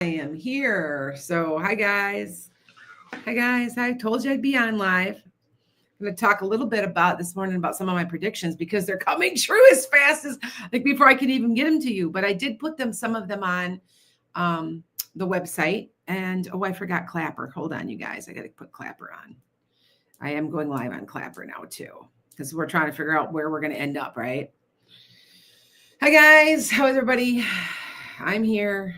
I am here. So, hi guys. Hi guys. I told you I'd be on live. I'm going to talk a little bit about this morning about some of my predictions because they're coming true as fast as like before I could even get them to you. But I did put some of them on the website. And I forgot Clapper. Hold on, you guys. I got to put Clapper on. I am going live on Clapper now too because we're trying to figure out where we're going to end up, right? Hi guys. How is everybody? I'm here.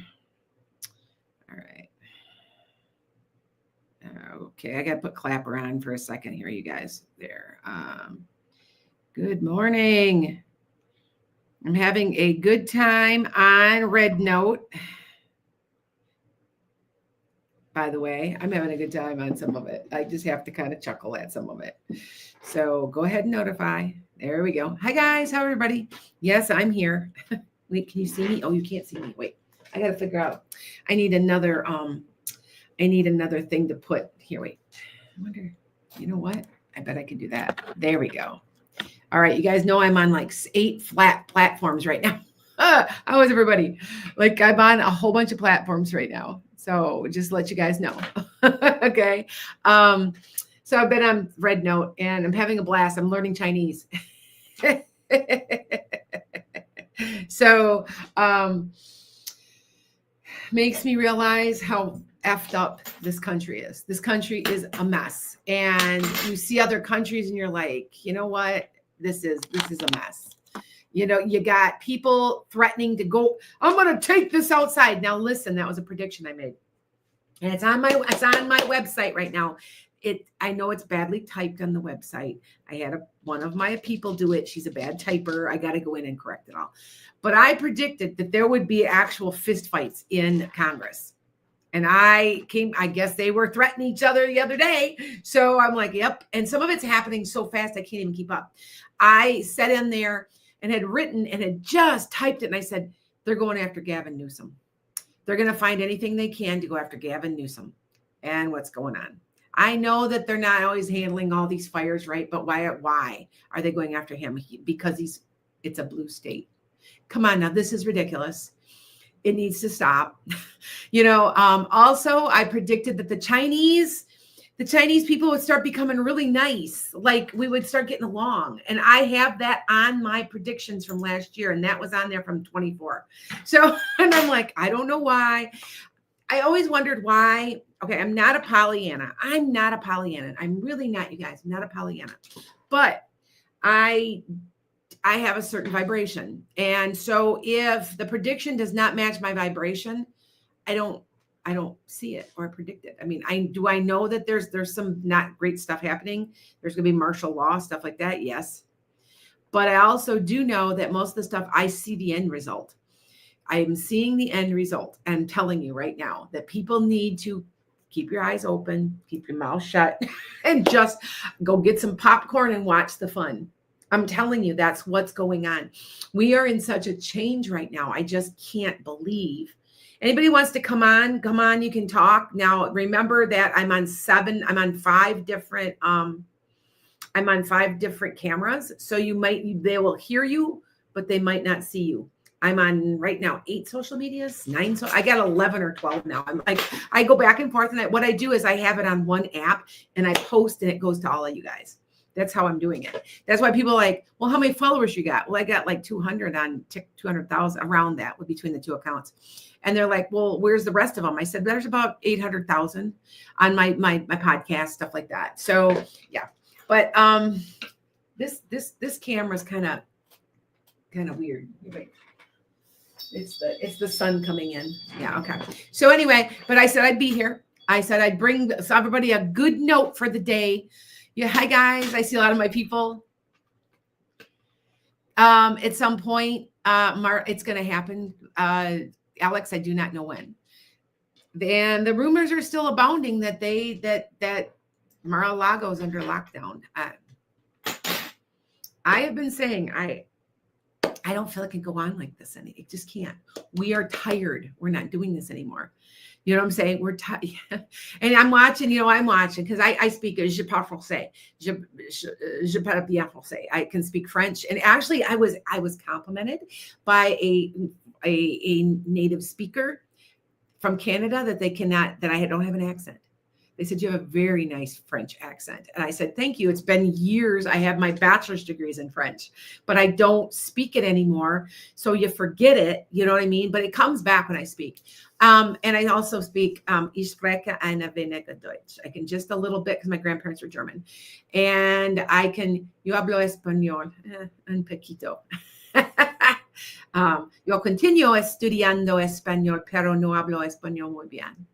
Okay, I got to put Clapper on for a second here, you guys. There. Good morning. I'm having a good time on Red Note. By the way, I'm having a good time on some of it. I just have to kind of chuckle at some of it. So go ahead and notify. There we go. Hi, guys. How everybody? Yes, I'm here. Wait, can you see me? Oh, you can't see me. Wait, I got to figure out. I need another thing to put here. Wait, I wonder, you know what? I bet I can do that. There we go. All right. You guys know I'm on like 8 flat platforms right now. How is everybody? Like I'm on a whole bunch of platforms right now. So just let you guys know. Okay. So I've been on Red Note and I'm having a blast. I'm learning Chinese. So, makes me realize how effed up this country is. This country is a mess. And you see other countries and you're like, you know what? This is a mess. You know, you got people threatening to go, I'm going to take this outside. Now, listen, that was a prediction I made. And it's on my website right now. I know it's badly typed on the website. I had one of my people do it. She's a bad typer. I got to go in and correct it all. But I predicted that there would be actual fist fights in Congress. And I guess they were threatening each other the other day. So I'm like, yep. And some of it's happening so fast, I can't even keep up. I sat in there and had written and had just typed it. And I said, they're going after Gavin Newsom. They're going to find anything they can to go after Gavin Newsom and what's going on. I know that they're not always handling all these fires right, but why are they going after him? Because it's a blue state. Come on now, this is ridiculous. It needs to stop. You know, also I predicted that the Chinese people would start becoming really nice. Like we would start getting along. And I have that on my predictions from last year. And that was on there from 24. So, and I'm like, I don't know why. I always wondered why. Okay, I'm not a Pollyanna. I'm really not, you guys. I'm not a Pollyanna. But I have a certain vibration. And so if the prediction does not match my vibration, I don't see it or predict it. I mean, I know that there's some not great stuff happening. There's going to be martial law, stuff like that. Yes. But I also do know that most of the stuff, I see the end result. I'm seeing the end result. I'm telling you right now that people need to keep your eyes open, keep your mouth shut, and just go get some popcorn and watch the fun. I'm telling you, that's what's going on. We are in such a change right now. I just can't believe. Anybody wants to come on, you can talk. Now, remember that I'm on 5 different cameras. So they will hear you, but they might not see you. I'm on right now 8 social medias, 9. So I got 11 or 12 now. I'm like, I go back and forth. And what I do is I have it on one app and I post and it goes to all of you guys. That's how I'm doing it. That's why people are like, well, how many followers you got? Well, I got like 200 on 200,000 around that between the 2 accounts. And they're like, well, where's the rest of them? I said, there's about 800,000 on my podcast, stuff like that. So yeah, but this camera is kind of weird. It's the sun coming in. Yeah. Okay. So anyway, but I said I'd be here. I said I'd bring everybody a good note for the day. Yeah. Hi guys. I see a lot of my people. At some point, it's going to happen. Alex, I do not know when. And the rumors are still abounding that Mar-a-Lago is under lockdown. I have been saying I don't feel it can go on like this. It just can't. We are tired. We're not doing this anymore. You know what I'm saying? We're tired. And I'm watching because I speak je parle français. Je parle bien français. I can speak French. And actually I was complimented by a native speaker from Canada that I don't have an accent. They said, you have a very nice French accent. And I said, thank you. It's been years. I have my bachelor's degrees in French, but I don't speak it anymore. So you forget it, you know what I mean? But it comes back when I speak. And I also speak, ich spreche ein wenig Deutsch. I can just a little bit because my grandparents were German. And I can, yo hablo español, un poquito. Yo continúo estudiando español, pero no hablo español muy bien.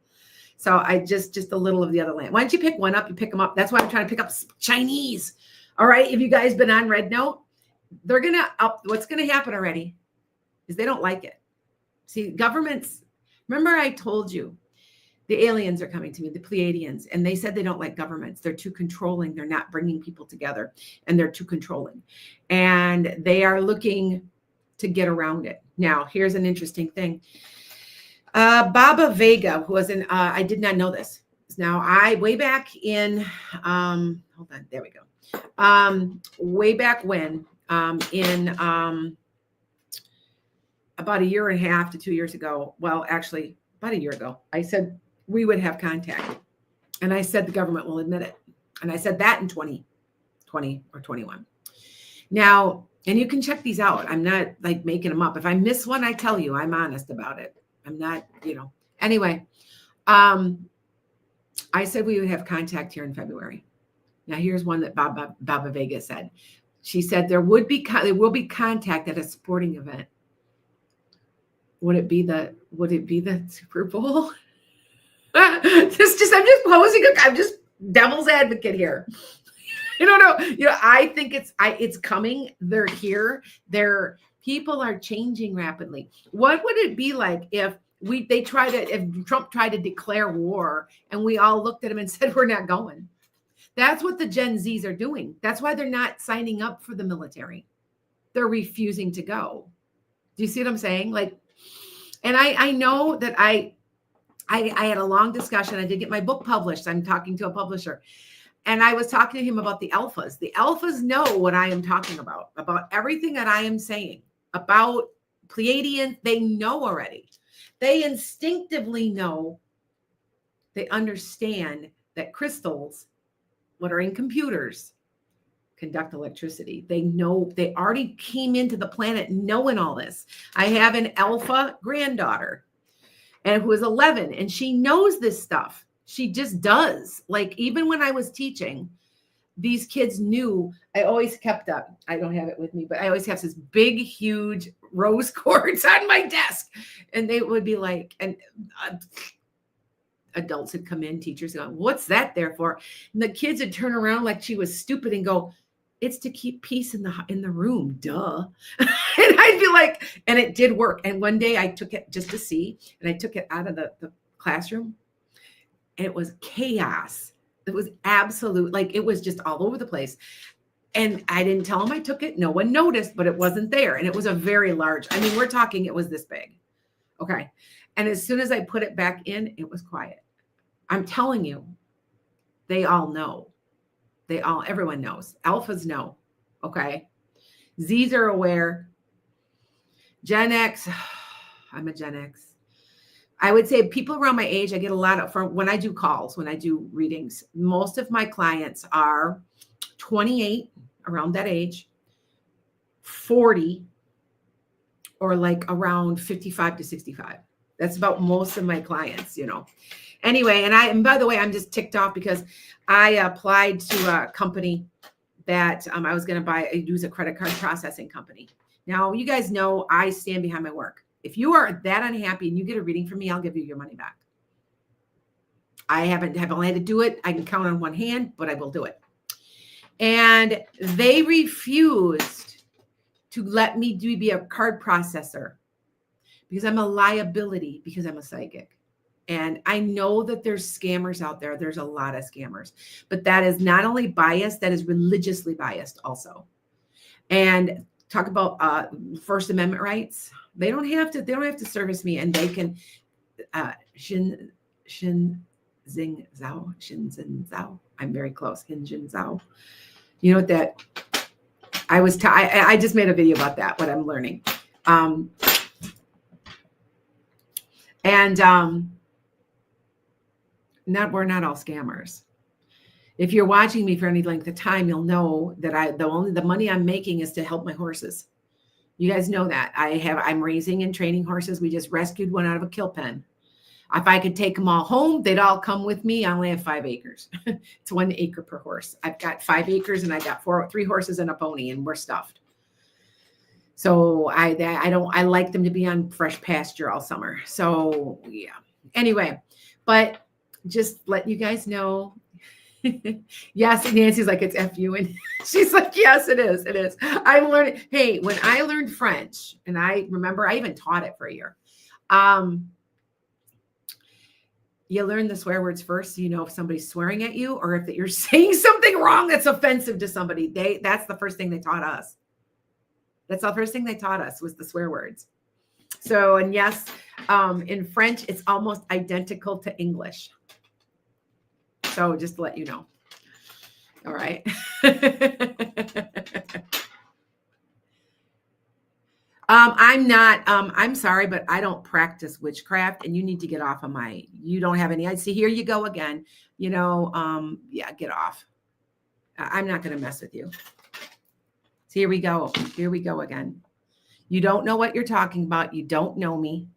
So I just a little of the other land. Why don't you pick one up? You pick them up. That's why I'm trying to pick up Chinese. All right. If you guys been on Red Note, they're going to up. What's going to happen already is they don't like it. See, governments, remember I told you the aliens are coming to me, the Pleiadians, and they said they don't like governments. They're too controlling. They're not bringing people together, and they're too controlling. And they are looking to get around it. Now, here's an interesting thing. Baba Vega, who was I did not know this. Now, way back in, hold on, there we go. Way back when, in about a year and a half to 2 years ago, well, actually about a year ago, I said we would have contact. And I said the government will admit it. And I said that in 2020 or 21. Now, and you can check these out. I'm not like making them up. If I miss one, I tell you, I'm honest about it. I'm not, anyway, I said we would have contact here in February. Now here's one that Baba Vega said. She said there will be contact at a sporting event. Would it be the Super Bowl? I'm just devil's advocate here. I don't know. I think it's coming. They're here. People are changing rapidly. What would it be like if Trump tried to declare war and we all looked at him and said, we're not going? That's what the Gen Zs are doing. That's why they're not signing up for the military. They're refusing to go. Do you see what I'm saying? And I know that I had a long discussion. I did get my book published. I'm talking to a publisher. And I was talking to him about the alphas. The alphas know what I am talking about everything that I am saying, about Pleiadian. They know already. They instinctively know. They understand that crystals, what are in computers, conduct electricity. They know, they already came into the planet knowing all this. I have an alpha granddaughter and who is 11, and she knows this stuff. She just does. Even when I was teaching, these kids knew. I always kept up. I don't have it with me, but I always have this big, huge rose quartz on my desk. And they would be and adults would come in, teachers go, what's that there for? And the kids would turn around like she was stupid and go, it's to keep peace in the room, duh. And I'd be and it did work. And one day I took it just to see, and I took it out of the classroom. And it was chaos. It was absolute, it was just all over the place. And I didn't tell them I took it. No one noticed, but it wasn't there. And it was a very large, we're talking, it was this big. Okay. And as soon as I put it back in, it was quiet. I'm telling you, they all know. Everyone knows. Alphas know. Okay. Zs are aware. Gen X, I'm a Gen X. I would say people around my age, I get a lot from when I do calls, when I do readings, most of my clients are 28, around that age, 40, or around 55 to 65. That's about most of my clients, Anyway, and by the way, I'm just ticked off because I applied to a company that I was going to use a credit card processing company. Now, you guys know I stand behind my work. If you are that unhappy and you get a reading from me, I'll give you your money back. I haven't only had to do it. I can count on one hand, but I will do it. And they refused to let me be a card processor because I'm a liability, because I'm a psychic. And I know that there's scammers out there. There's a lot of scammers, but that is not only biased, that is religiously biased also. And talk about First Amendment rights. They don't have to service me, and they can Xin Zhao. I'm very close. Xin Zhao. You know what that I just made a video about that, what I'm learning. we're not all scammers. If you're watching me for any length of time, you'll know that the money I'm making is to help my horses. You guys know that. I'm raising and training horses. We just rescued one out of a kill pen. If I could take them all home, they'd all come with me. I only have 5 acres. It's 1 acre per horse. I've got 5 acres and I got 3 horses and a pony, and we're stuffed. So I like them to be on fresh pasture all summer. So yeah. Anyway, but just let you guys know. Yes, Nancy's like, it's FU, and she's like, yes, it is. It is. I learned. Hey, when I learned French, and I remember I even taught it for a year. You learn the swear words first, so you know if somebody's swearing at you or if you're saying something wrong that's offensive to somebody. That's the first thing they taught us. That's the first thing they taught us was the swear words. So, and yes, in French, it's almost identical to English. So just to let you know. All right. I'm sorry, but I don't practice witchcraft, and you need to get off of you don't have any. I see, here you go again. Yeah, get off. I'm not going to mess with you. So here we go. Here we go again. You don't know what you're talking about. You don't know me.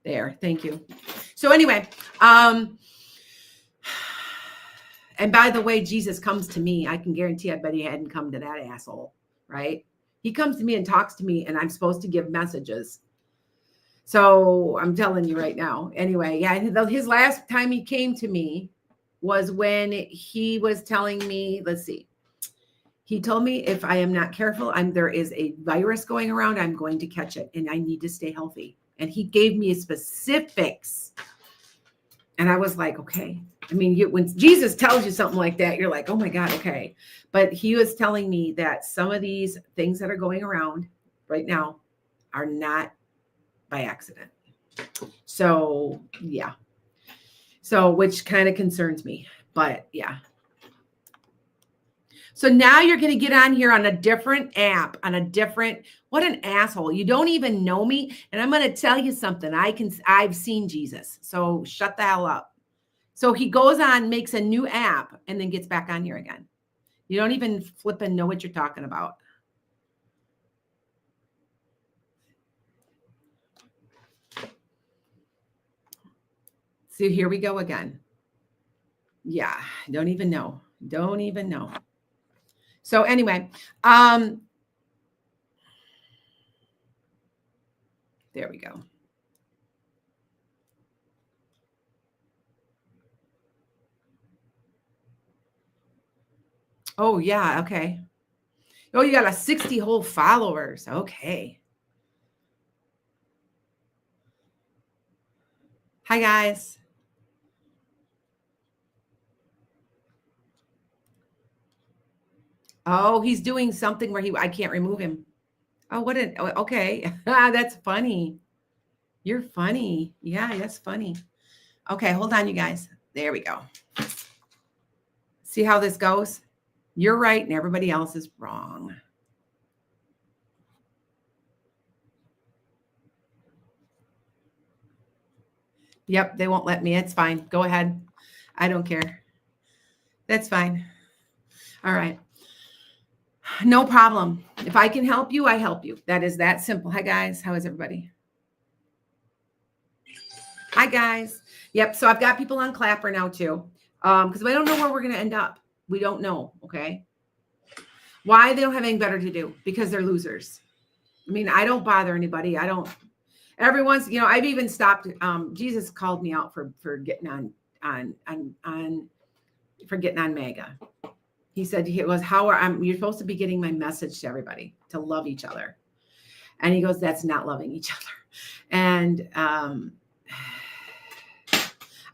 There. Thank you. So anyway, and by the way, Jesus comes to me. I can guarantee I bet he hadn't come to that asshole, right? He comes to me and talks to me, and I'm supposed to give messages. So I'm telling you right now. Anyway, yeah, his last time he came to me was when he was telling me, let's see. He told me if I am not careful, there is a virus going around, I'm going to catch it, and I need to stay healthy. And he gave me specifics. And I was like, okay. I mean, when Jesus tells you something like that, you're like, oh my God, okay. But he was telling me that some of these things that are going around right now are not by accident. So, yeah. So, which kind of concerns me. But yeah. So now you're going to get on here on a different app, what an asshole. You don't even know me. And I'm going to tell you something. I've seen Jesus. So shut the hell up. So he goes on, makes a new app, and then gets back on here again. You don't even flipping know what you're talking about. So here we go again. Yeah, don't even know. Don't even know. So anyway, there we go. Oh, yeah. Okay. Oh, you got 60 whole followers. Okay. Hi, guys. Oh, he's doing something where I can't remove him. Oh, okay. That's funny. You're funny. Yeah, that's funny. Okay, hold on, you guys. There we go. See how this goes? You're right and everybody else is wrong. Yep, they won't let me. It's fine. Go ahead. I don't care. That's fine. All right. No problem. If I can help you, I help you. That is that simple. Hi, guys. How is everybody? Hi, guys. Yep. So I've got people on Clapper now, too, because we don't know where we're going to end up. We don't know. Okay. Why? They don't have anything better to do because they're losers. I mean, I don't bother anybody. Everyone's, I've even stopped. Jesus called me out for getting on MAGA. He said, you're supposed to be getting my message to everybody to love each other. And he goes, that's not loving each other. And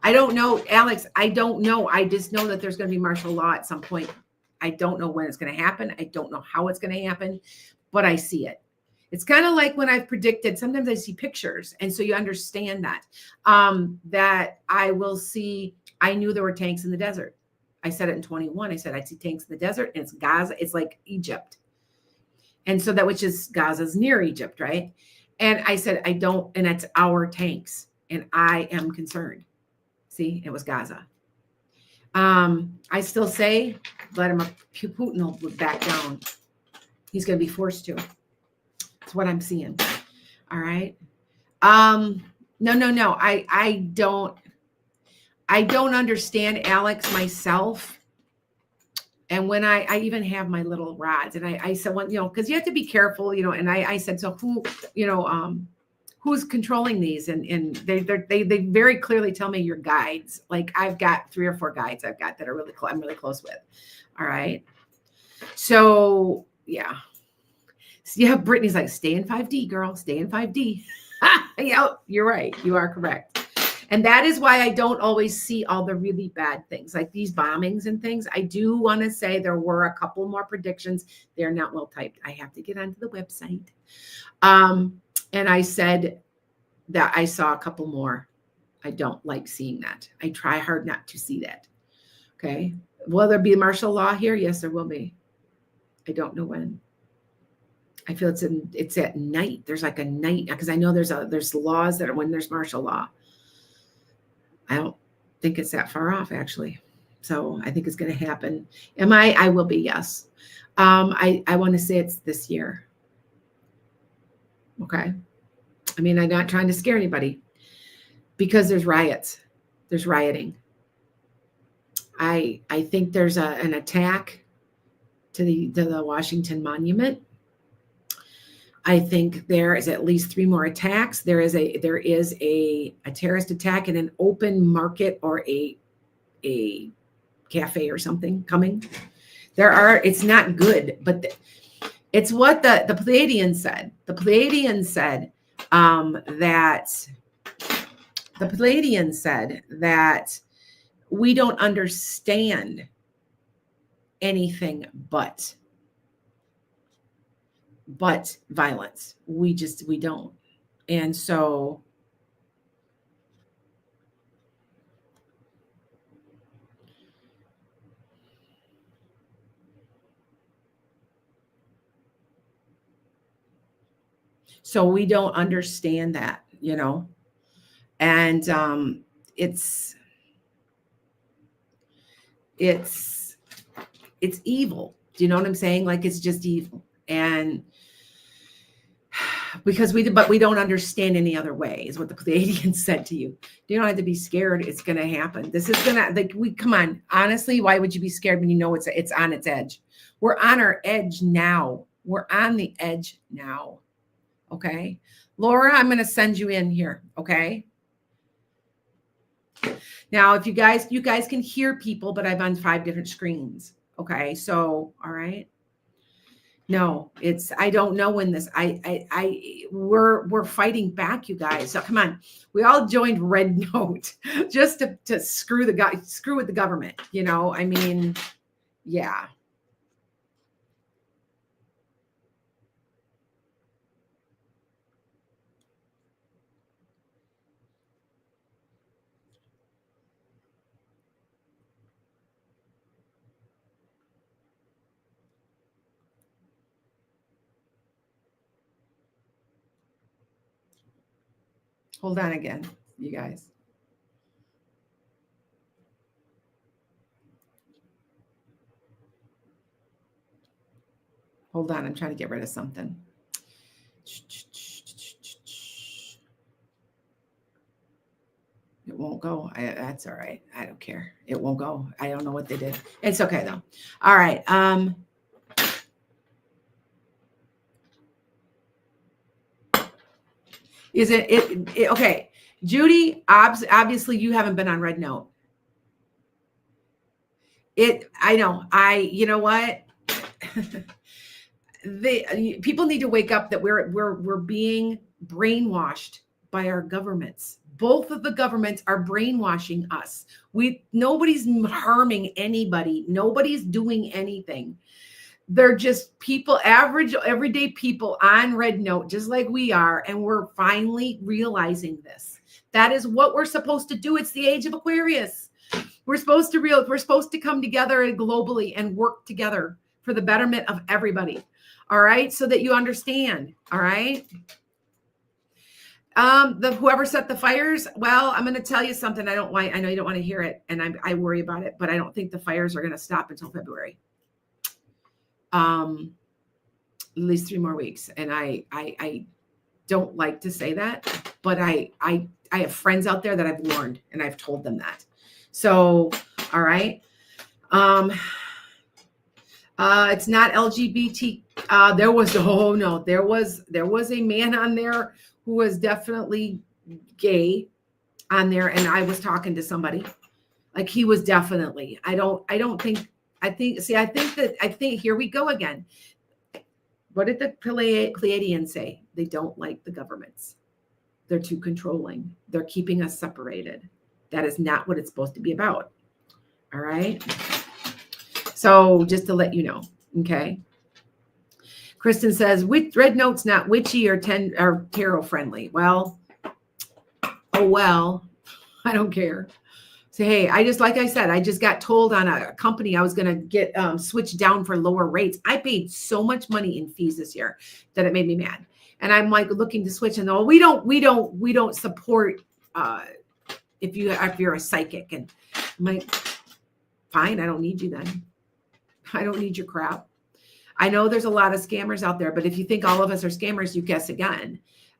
I don't know, Alex, I don't know. I just know that there's going to be martial law at some point. I don't know when it's going to happen. I don't know how it's going to happen, but I see it. It's kind of like when I've predicted, sometimes I see pictures. And so you understand that I will see, I knew there were tanks in the desert. I said it in 21. I said, I see tanks in the desert, and it's Gaza. It's like Egypt. And so Gaza's near Egypt, right? And I said, and it's our tanks. And I am concerned. See, it was Gaza. I still say Vladimir Putin will back down. He's going to be forced to. That's what I'm seeing. All right. No. I don't understand Alex myself. And when I even have my little rods, and I said, well, because you have to be careful, and I said, so who, who's controlling these? And they very clearly tell me your guides. Like I've got 3 or 4 guides I've got that are really I'm really close with. All right. So yeah. Brittany's like, stay in 5D, girl, stay in 5D. Yeah, you're right. You are correct. And that is why I don't always see all the really bad things like these bombings and things. I do want to say there were a couple more predictions. They're not well typed. I have to get onto the website. And I said that I saw a couple more. I don't like seeing that. I try hard not to see that. Okay. Will there be martial law here? Yes, there will be. I don't know when. I feel it's at night. There's like a night, because I know there's laws that are when there's martial law. I don't think it's that far off, actually. So I think it's going to happen. Am I? I will be, yes. I want to say it's this year. Okay. I mean, I'm not trying to scare anybody because there's riots. There's rioting. I think there's an attack to the Washington Monument. I think there is at least 3 more attacks. There is a terrorist attack in an open market or a cafe or something coming. It's not good, but it's what the Pleiadians said. The Pleiadians said that we don't understand anything but violence. We don't. And so we don't understand that, and it's evil. Do you know what I'm saying? Like, it's just evil. And because we don't understand any other way, is what the Pleiadians said to you. You don't have to be scared. It's going to happen. This is going to, come on. Honestly, why would you be scared when you know it's on its edge? We're on our edge now. We're on the edge now. Okay. Laura, I'm going to send you in here. Okay. Now, if you guys can hear people, but I'm on 5 different screens. Okay. So, all right. No, I don't know when this, we're fighting back, you guys. So come on. We all joined Red Note just to screw with the government. I mean, yeah. Hold on again, you guys. Hold on. I'm trying to get rid of something. It won't go. That's all right. I don't care. It won't go. I don't know what they did. It's okay though. All right. Is it okay? Judy, obviously you haven't been on Red Note. I know. You know what? People need to wake up that we're being brainwashed by our governments. Both of the governments are brainwashing us. Nobody's harming anybody. Nobody's doing anything. They're just people, average, everyday people on Red Note, just like we are. And we're finally realizing this. That is what we're supposed to do. It's the age of Aquarius. We're supposed to come together globally and work together for the betterment of everybody. All right. So that you understand. All right. Whoever set the fires, well, I'm going to tell you something. I know you don't want to hear it, and I worry about it, but I don't think the fires are going to stop until February. At least 3 more weeks. And I don't like to say that, but I have friends out there that I've warned, and I've told them that. So, all right. It's not LGBT. There was a man on there who was definitely gay on there, and I was talking to somebody, like, he was definitely. I think here we go again. What did the Pleiadians say? They don't like the governments. They're too controlling. They're keeping us separated. That is not what it's supposed to be about. All right. So just to let you know, okay. Kristen says, red note's not witchy or tarot friendly. Well, I don't care. Say, hey, I just got told on a company I was going to get switched down for lower rates. I paid so much money in fees this year that it made me mad. And I'm like looking to switch, and we don't support if you're a psychic. And I'm like, fine, I don't need you then. I don't need your crap. I know there's a lot of scammers out there, but if you think all of us are scammers, you guess again.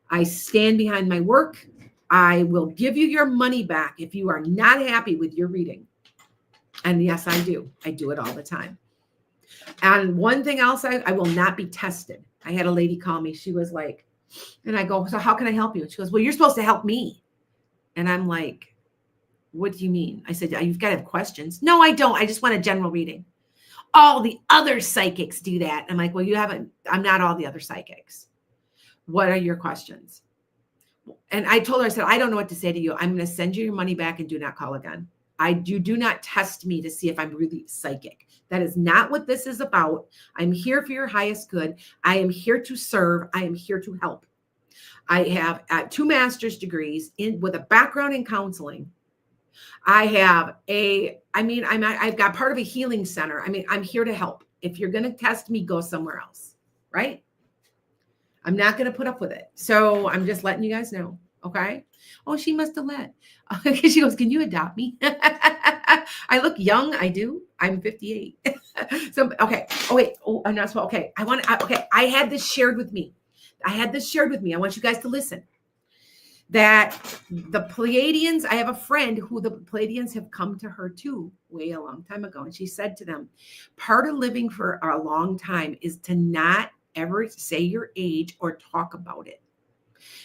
I stand behind my work. I will give you your money back if you are not happy with your reading. And yes, I do. I do it all the time. And one thing else, I will not be tested. I had a lady call me. She was like, and I go, so how can I help you? And she goes, well, you're supposed to help me. And I'm like, what do you mean? I said, you've got to have questions. No, I don't. I just want a general reading. All the other psychics do that. I'm like, well, I'm not all the other psychics. What are your questions? And I told her, I said, I don't know what to say to you. I'm going to send you your money back and do not call again. You do not test me to see if I'm really psychic. That is not what this is about. I'm here for your highest good. I am here to serve. I am here to help. I have 2 master's degrees with a background in counseling. I've got part of a healing center. I'm here to help. If you're going to test me, go somewhere else, right? I'm not going to put up with it. So I'm just letting you guys know. Okay. Oh, she must have let. She goes, can you adopt me? I look young. I do. I'm 58. So, okay. Oh, wait. Oh, I'm not so, okay. I had this shared with me. I want you guys to listen. That the Pleiadians, I have a friend who the Pleiadians have come to her too, way a long time ago. And she said to them, part of living for a long time is to not ever say your age or talk about it,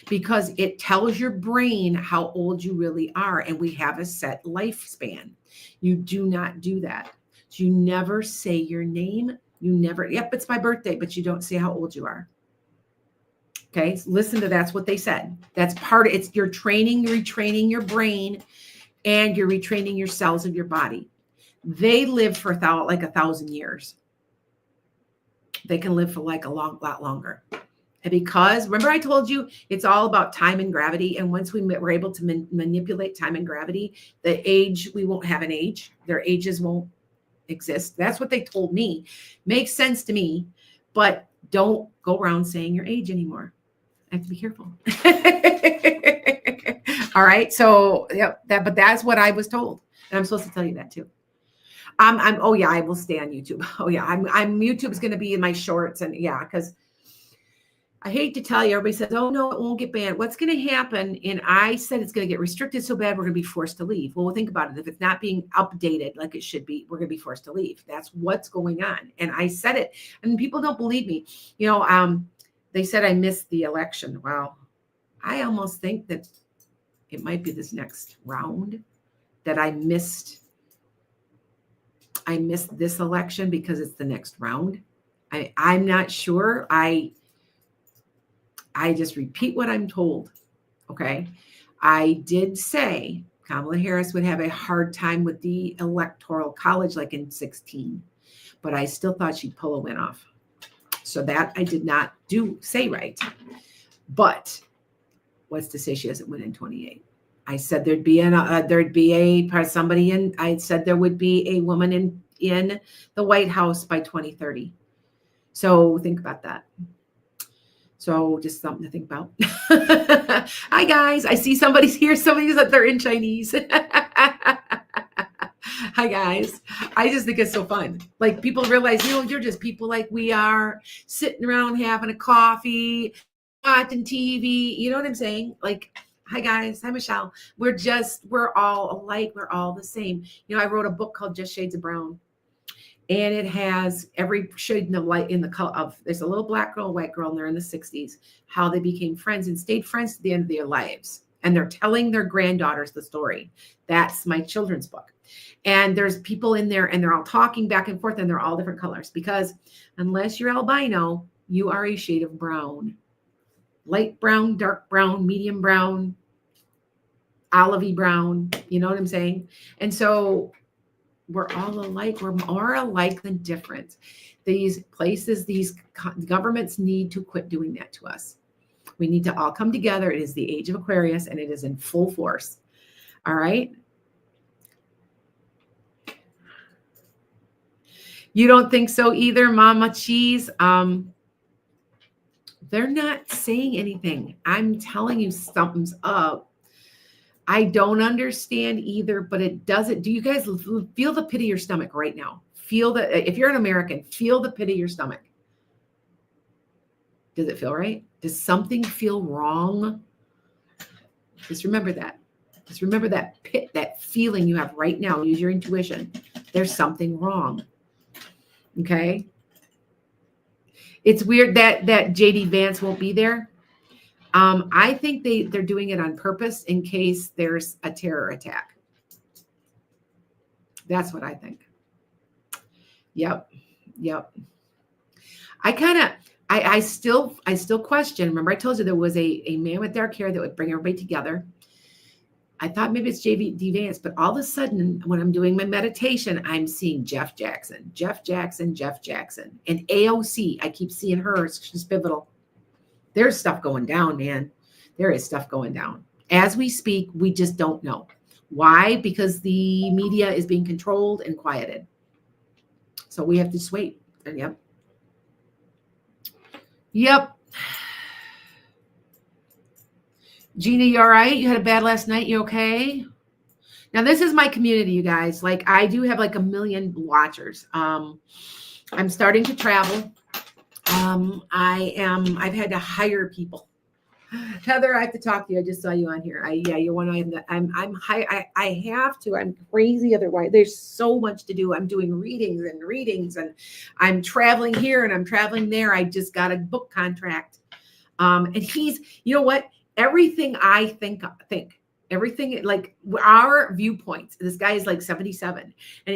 because it tells your brain how old you really are. And we have a set lifespan. You do not do that. So you never say your name. Yep, it's my birthday, but you don't say how old you are. Okay, so listen to that's what they said. That's part of it's you're retraining your brain, and you're retraining your cells of your body. They live for like 1,000 years. They can live for like a lot longer. And because remember I told you it's all about time and gravity. And once we're able to manipulate time and gravity, we won't have an age. Their ages won't exist. That's what they told me. Makes sense to me, but don't go around saying your age anymore. I have to be careful. All right. So but that's what I was told. And I'm supposed to tell you that too. I will stay on YouTube. Oh yeah. YouTube is going to be in my shorts, and because I hate to tell you, everybody says, oh no, it won't get banned. What's going to happen? And I said, it's going to get restricted so bad, we're going to be forced to leave. Well, think about it. If it's not being updated like it should be, we're going to be forced to leave. That's what's going on. And I said it, and people don't believe me. They said I missed the election. Well, I almost think that it might be this next round that I missed this election because it's the next round. I'm not sure. I just repeat what I'm told. Okay. I did say Kamala Harris would have a hard time with the electoral college like in 2016, but I still thought she'd pull a win off. So that I did not say right. But what's to say she doesn't win in 28? I said I said there would be a woman in the White House by 2030. So think about that. So just something to think about. Hi guys, I see somebody's here. Somebody's that they're in Chinese. Hi guys. I just think it's so fun. Like people realize, you're just people like we are, sitting around having a coffee, watching TV. You know what I'm saying? Like, hi guys. Hi Michelle. We're all alike. We're all the same. I wrote a book called Just Shades of Brown. And it has every shade of light in the color of, there's a little black girl, white girl, and they're in the 60s, how they became friends and stayed friends to the end of their lives. And they're telling their granddaughters the story. That's my children's book. And there's people in there and they're all talking back and forth and they're all different colors, because unless you're albino, you are a shade of brown. Light brown, dark brown, medium brown, olivey brown. You know what I'm saying? And so we're all alike. We're more alike than different. These places, these governments need to quit doing that to us. We need to all come together. It is the age of Aquarius and it is in full force. All right. You don't think so either, Mama Cheese? They're not saying anything. I'm telling you something's up. I don't understand either, but it doesn't. Do you guys feel the pit of your stomach right now? If you're an American, feel the pit of your stomach. Does it feel right? Does something feel wrong? Just remember that. Just remember that pit, that feeling you have right now. Use your intuition. There's something wrong. Okay. It's weird that JD Vance won't be there. I think they're doing it on purpose in case there's a terror attack. That's what I think. Yep. I still question. Remember, I told you there was a man with dark hair that would bring everybody together. I thought maybe it's JD Vance, but all of a sudden, when I'm doing my meditation, I'm seeing Jeff Jackson, and AOC. I keep seeing her. She's pivotal. There's stuff going down, man. There is stuff going down. As we speak, we just don't know. Why? Because the media is being controlled and quieted. So we have to just wait. And Yep. Gina, you all right? You had a bad last night? You okay? Now, this is my community, you guys. Like, I do have like 1 million watchers. I'm starting to travel. I've had to hire people. Heather, I have to talk to you. I just saw you on here. You're one I have to. I'm crazy otherwise. There's so much to do. I'm doing readings and I'm traveling here and I'm traveling there. I just got a book contract. And he's, you know what? Everything I think everything, like our viewpoints. This guy is like 77 and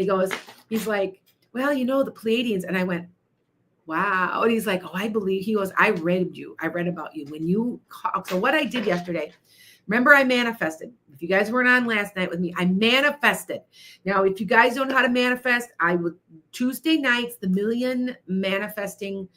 he's like, well, the Pleiadians. And I went, wow. And he's like, oh, I believe. He goes, I read about you when you call. So what I did yesterday, remember, I manifested. If you guys weren't on last night with me, I manifested. Now, if you guys don't know how to manifest, I would Tuesday nights, the million manifesting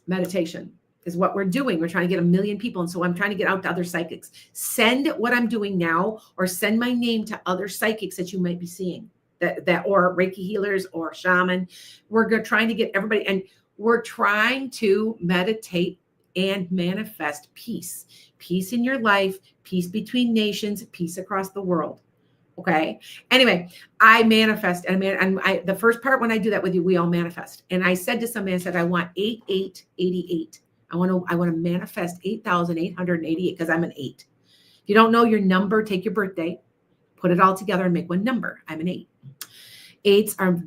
meditation is what we're doing. We're trying to get 1 million people. And so I'm trying to get out to other psychics. Send what I'm doing now, or send my name to other psychics that you might be seeing. That or Reiki healers or shaman. We're trying to get everybody, and we're trying to meditate and manifest peace in your life, peace between nations, peace across the world. Okay. Anyway, I manifest, and the first part, when I do that with you, we all manifest. And I said to somebody, I said, I want 8888. I want to manifest 8,888 because I'm an 8. If you don't know your number, take your birthday, put it all together and make one number. I'm an 8. 8s are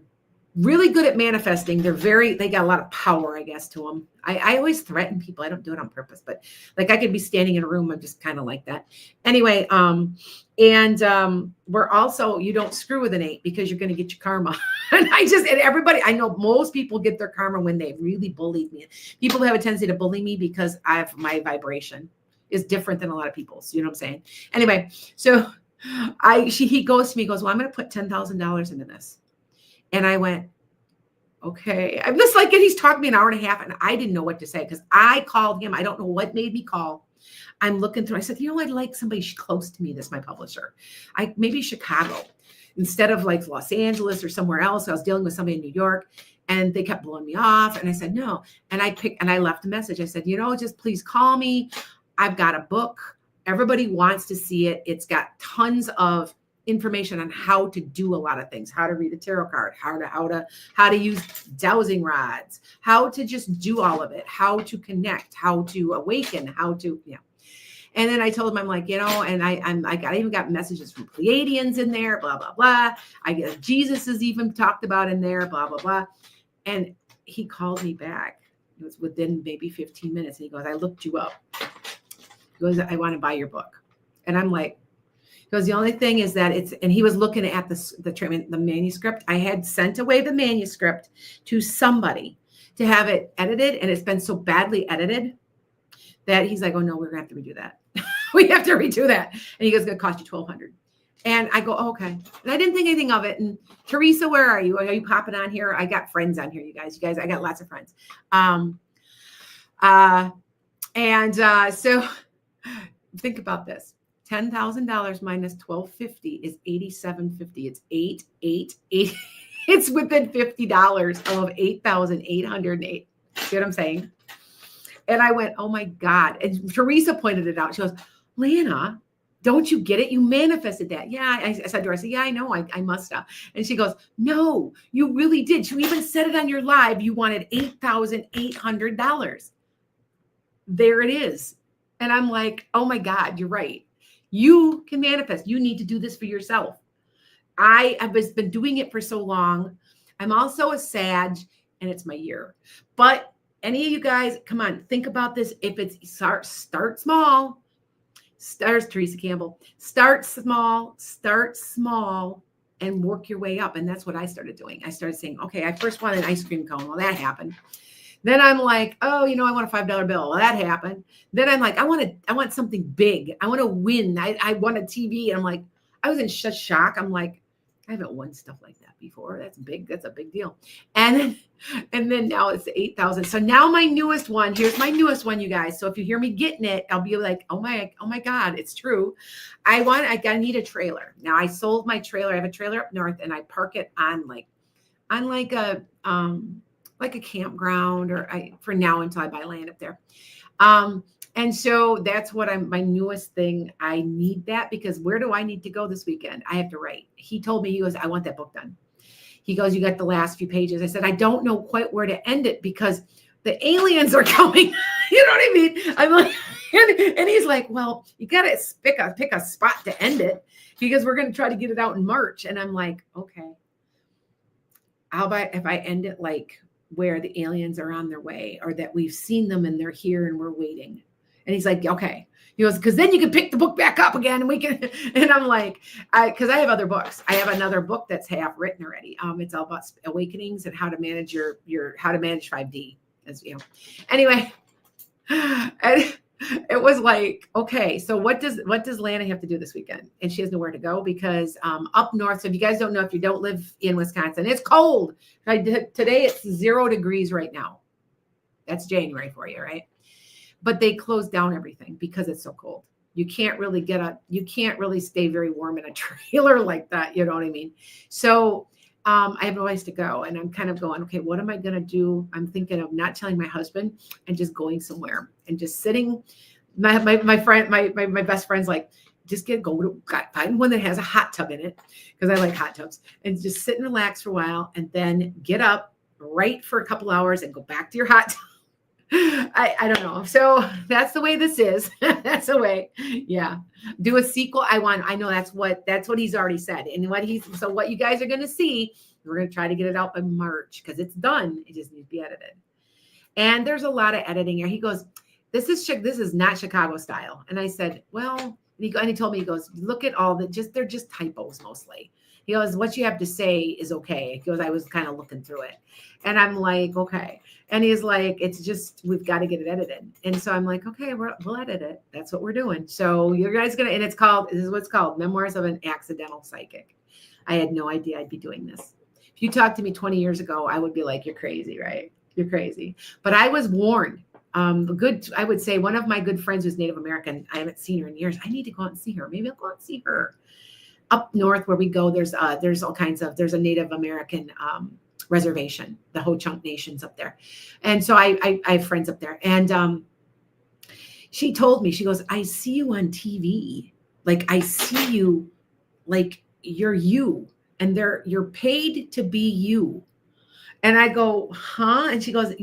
really good at manifesting. They got a lot of power, I guess, to them. I always threaten people. I don't do it on purpose, but like I could be standing in a room. I'm just kind of like that. Anyway, we're also, you don't screw with an 8 because you're going to get your karma. And everybody, I know most people get their karma when they really bullied me. People have a tendency to bully me because my vibration is different than a lot of people's. You know what I'm saying? Anyway, so he goes to me, well, I'm going to put $10,000 into this. And I went, okay. I'm just like, and he's talking to me an hour and a half and I didn't know what to say because I called him. I don't know what made me call. I'm looking through. I said, I'd like somebody close to me. That's my publisher. Maybe Chicago. instead of like Los Angeles or somewhere else. I was dealing with somebody in New York, and they kept blowing me off. And I said, no. And I left a message. I said, just please call me. I've got a book. Everybody wants to see it. It's got tons of information on how to do a lot of things, how to read a tarot card, how to use dowsing rods, how to just do all of it, how to connect, how to awaken, how to, And then I told him, I'm like, and I even got messages from Pleiadians in there, blah, blah, blah. I guess Jesus is even talked about in there, blah, blah, blah. And he called me back. It was within maybe 15 minutes. And he goes, I looked you up. He goes, I want to buy your book. And I'm like, because the only thing is that and he was looking at the manuscript. I had sent away the manuscript to somebody to have it edited, and it's been so badly edited that he's like, oh no, we're gonna have to redo that. We have to redo that. And he goes, it's gonna cost you $1,200. And I go, oh, okay. And I didn't think anything of it. And Teresa, where are you? Are you popping on here? I got friends on here, you guys. I got lots of friends. So think about this. $10,000 minus $1,250 is $8,750. It's $888. It's within $50 of $8,808. See what I'm saying? And I went, oh my God. And Teresa pointed it out. She goes, Lana, don't you get it? You manifested that. Yeah. I said to her, yeah, I know. I must have. And she goes, no, you really did. You even said it on your live. You wanted $8,800. There it is. And I'm like, oh my God, you're right. You can manifest. You need to do this for yourself. I have been doing it for so long. I'm also a Sag, and it's my year. But any of you guys, come on, think about this. If it's start small. Start, Teresa Campbell. Start small, and work your way up. And that's what I started doing. I started saying, okay, I first wanted an ice cream cone. Well, that happened. Then I'm like, oh, I want a $5 bill. Well, that happened. Then I'm like, I want something big. I want to win. I want a TV. And I'm like, I was in shock. I'm like, I haven't won stuff like that before. That's big. That's a big deal. And then now it's 8,000. So now my newest one, here's my newest one, you guys. So if you hear me getting it, I'll be like, oh my God, it's true. I need a trailer. Now I sold my trailer. I have a trailer up north, and I park it on like a campground, or for now until I buy land up there. And so that's what my newest thing. I need that because where do I need to go this weekend? I have to write. He told me, he goes, I want that book done. He goes, you got the last few pages. I said, I don't know quite where to end it because the aliens are coming. You know what I mean? I'm like, and he's like, well, you got to pick a spot to end it because we're going to try to get it out in March. And I'm like, okay, how about if I end it like where the aliens are on their way, or that we've seen them and they're here and we're waiting. And he's like, okay. He goes, because then you can pick the book back up again and we can. And I'm like, because I have other books. I have another book that's half written already. It's all about awakenings and how to manage how to manage 5D, as you know. Anyway, and it was like, okay, so what does Lana have to do this weekend? And she has nowhere to go because up north. So if you guys don't know, if you don't live in Wisconsin, it's cold. Today it's 0 degrees right now. That's January for you, right? But they closed down everything because it's so cold. You can't really stay very warm in a trailer like that. You know what I mean? So I have no place to go, and I'm kind of going, okay, what am I going to do? I'm thinking of not telling my husband and just going somewhere and just sitting. My best friend's like, just find one that has a hot tub in it, because I like hot tubs, and just sit and relax for a while, and then get up, write for a couple hours, and go back to your hot tub. I don't know. So that's the way this is. That's the way. Yeah. Do a sequel. I know that's what he's already said. And what you guys are going to see, we're going to try to get it out by March because it's done. It just needs to be edited. And there's a lot of editing here. He goes, this is not Chicago style. And I said, well, and he told me, he goes, look at all they're just typos mostly. He goes, what you have to say is okay. He goes, I was kind of looking through it. And I'm like, okay. And he's like, it's just, we've got to get it edited. And so I'm like, okay, we'll edit it. That's what we're doing. So you guys and this is what it's called, Memoirs of an Accidental Psychic. I had no idea I'd be doing this. If you talked to me 20 years ago, I would be like, you're crazy, right? You're crazy. But I was warned. I would say one of my good friends who's Native American, I haven't seen her in years. I need to go out and see her. Maybe I'll go out and see her. up north where we go, there's all kinds of, there's a Native American reservation, the Ho-Chunk Nation's up there. And so I have friends up there. And she told me, she goes, I see you on TV. Like, I see you, like, you're you, and you're paid to be you. And I go, huh? And she goes,